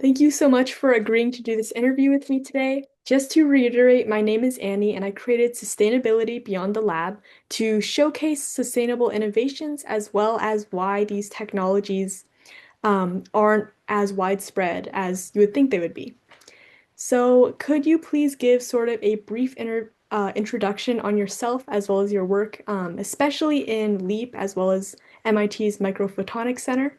Thank you so much for agreeing to do this interview with me today. Just to reiterate, my name is Annie, and I created Sustainability Beyond the Lab to showcase sustainable innovations as well as why these technologies aren't as widespread as you would think they would be. So, could you please give sort of a brief introduction on yourself as well as your work, especially in LEAP as well as MIT's Microphotonics Center?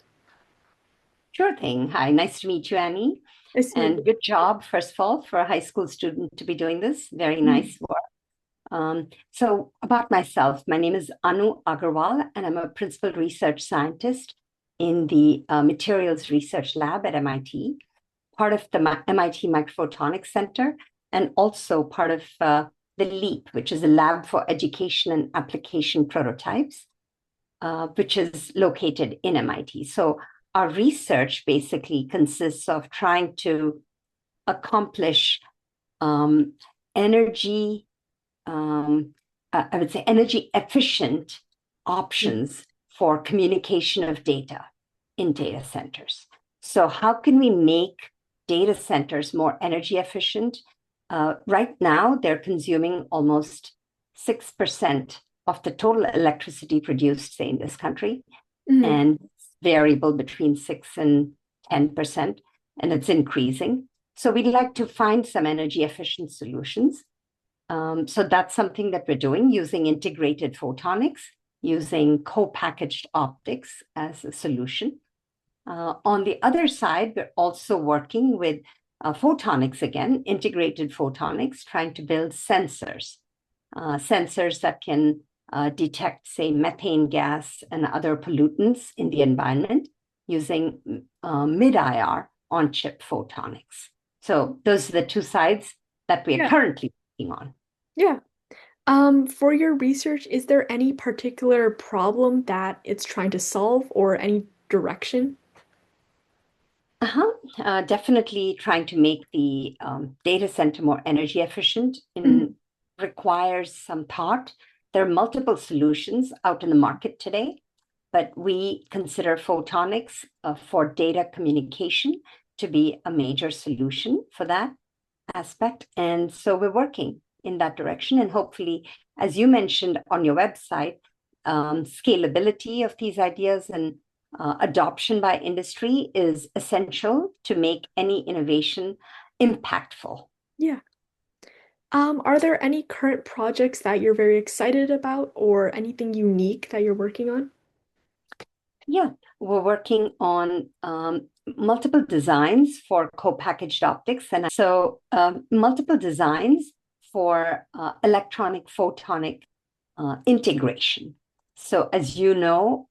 Sure thing. Hi, nice to meet you, Annie. Nice to meet And good job, first of all, for a high school student to be doing this. Very you. nice work. So about myself, my name is Anu Agarwal, and I'm a principal research scientist in the Materials Research Lab at MIT, part of the MIT Microphotonics Center, and also part of the LEAP, which is a lab for education and application prototypes, which is located in MIT. So our research basically consists of trying to accomplish um, energy, I would say energy efficient options for communication of data in data centers. So how can we make data centers more energy efficient? Right now, they're consuming almost 6% of the total electricity produced, say, in this country, Mhm. and variable between 6 and 10%, and it's increasing. So we'd like to find some energy efficient solutions. So that's something that we're doing using integrated photonics, using co-packaged optics as a solution. On the other side, we're also working with photonics again, integrated photonics, trying to build sensors that can detect, say, methane gas and other pollutants in the environment using mid-IR on-chip photonics. So those are the two sides that we are Yeah, currently working on. yeah. For your research, is there any particular problem that it's trying to solve or any direction? Definitely trying to make the data center more energy efficient Mhm. requires some thought. There are multiple solutions out in the market today, but we consider photonics for data communication to be a major solution for that aspect. And so we're working in that direction. And hopefully, as you mentioned on your website, scalability of these ideas and adoption by industry is essential to make any innovation impactful. Yeah. Are there any current projects that you're very excited about or anything unique that you're working on? Yeah, we're working on multiple designs for co-packaged optics, and so multiple designs for electronic photonic integration. So, as you know,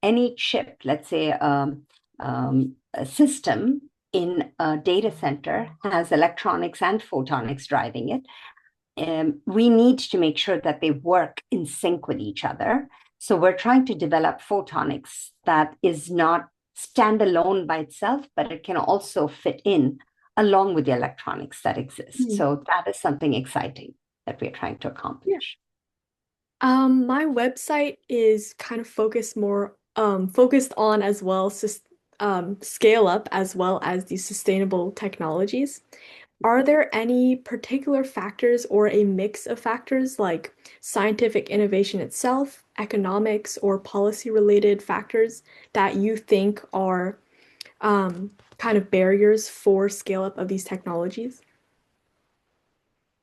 any chip, let's say a system in a data center has electronics and photonics driving it. We need to make sure that they work in sync with each other. So we're trying to develop photonics that is not standalone by itself, but it can also fit in along with the electronics that exist. Mhm. So that is something exciting that we're trying to Yeah. accomplish. My website is kind of focused on as well scale up as well as these sustainable technologies. Are there any particular factors or a mix of factors like scientific innovation itself, economics, or policy-related factors that you think are kind of barriers for scale up of these technologies?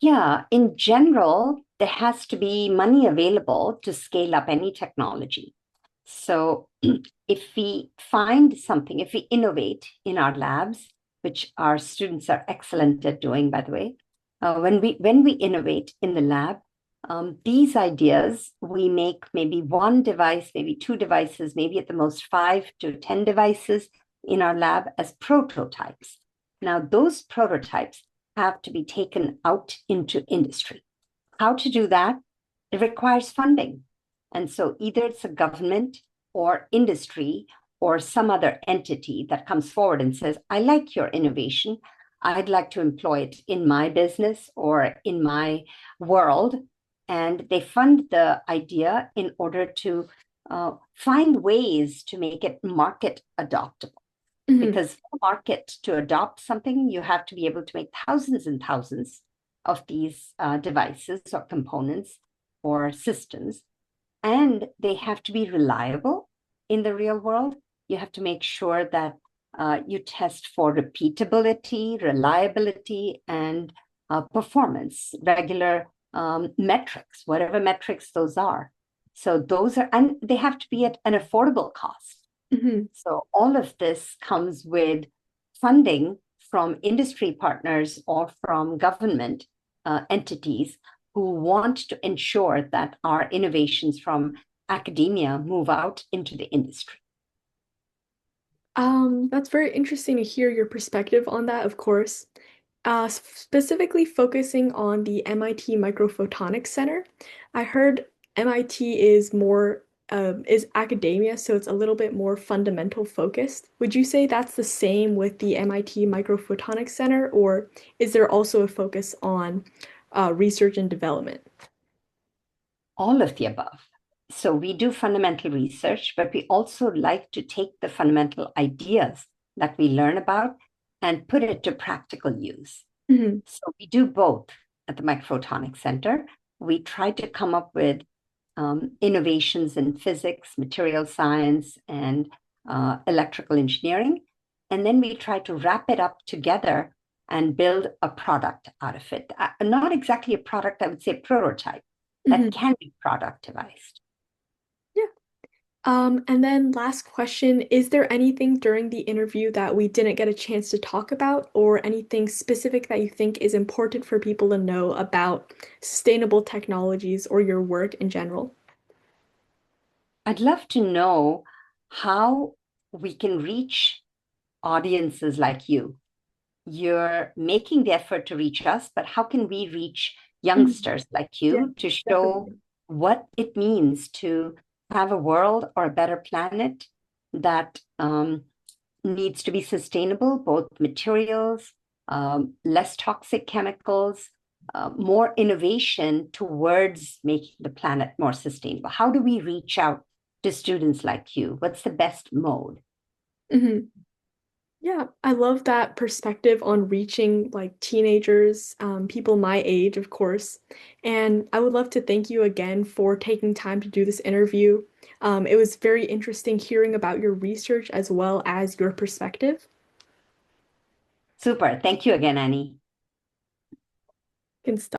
Yeah, in general, there has to be money available to scale up any technology. So if we find something, if we innovate in our labs, which our students are excellent at doing, by the way, when we innovate in the lab, these ideas we make maybe one device, maybe two devices, maybe at the most 5 to 10 devices in our lab as prototypes. Now those prototypes have to be taken out into industry. How to do that? It requires funding. And so either it's a government or industry or some other entity that comes forward and says, I like your innovation. I'd like to employ it in my business or in my world. And they fund the idea in order to find ways to make it market adoptable. Hmm. Because for the market to adopt something, you have to be able to make thousands and thousands of these devices or components or systems, and they have to be reliable in the real world. You have to make sure that you test for repeatability, reliability, and performance, regular metrics, whatever metrics those are. So those are, and they have to be at an affordable cost. Hmm. So all of this comes with funding from industry partners or from government entities who want to ensure that our innovations from academia move out into the industry. That's very interesting to hear your perspective on that, of course. Specifically focusing on the MIT Microphotonics Center. I heard MIT is more is academia, so it's a little bit more fundamental focused. Would you say that's the same with the MIT Microphotonics Center, or is there also a focus on research and development? All of the above. So we do fundamental research, but we also like to take the fundamental ideas that we learn about and put it to practical use. Hmm. So we do both at the Microphotonics Center. We try to come up with innovations in physics, material science, and electrical engineering. And then we try to wrap it up together and build a product out of it. Not exactly a product, I would say prototype that Hmm. can be productivized. Yeah. And then last question, is there anything during the interview that we didn't get a chance to talk about, or anything specific that you think is important for people to know about sustainable technologies or your work in general? I'd love to know how we can reach audiences like you. You're making the effort to reach us, but how can we reach Mhm. youngsters like Yeah, you to show definitely. what it means to have a world or a better planet that needs to be sustainable, both materials, less toxic chemicals, more innovation towards making the planet more sustainable? How do we reach out to students like you? What's the best mode? Hmm. Yeah, I love that perspective on reaching like teenagers, people my age, of course. And I would love to thank you again for taking time to do this interview. It was very interesting hearing about your research as well as your perspective. Super. Thank you again, Annie. Can stop.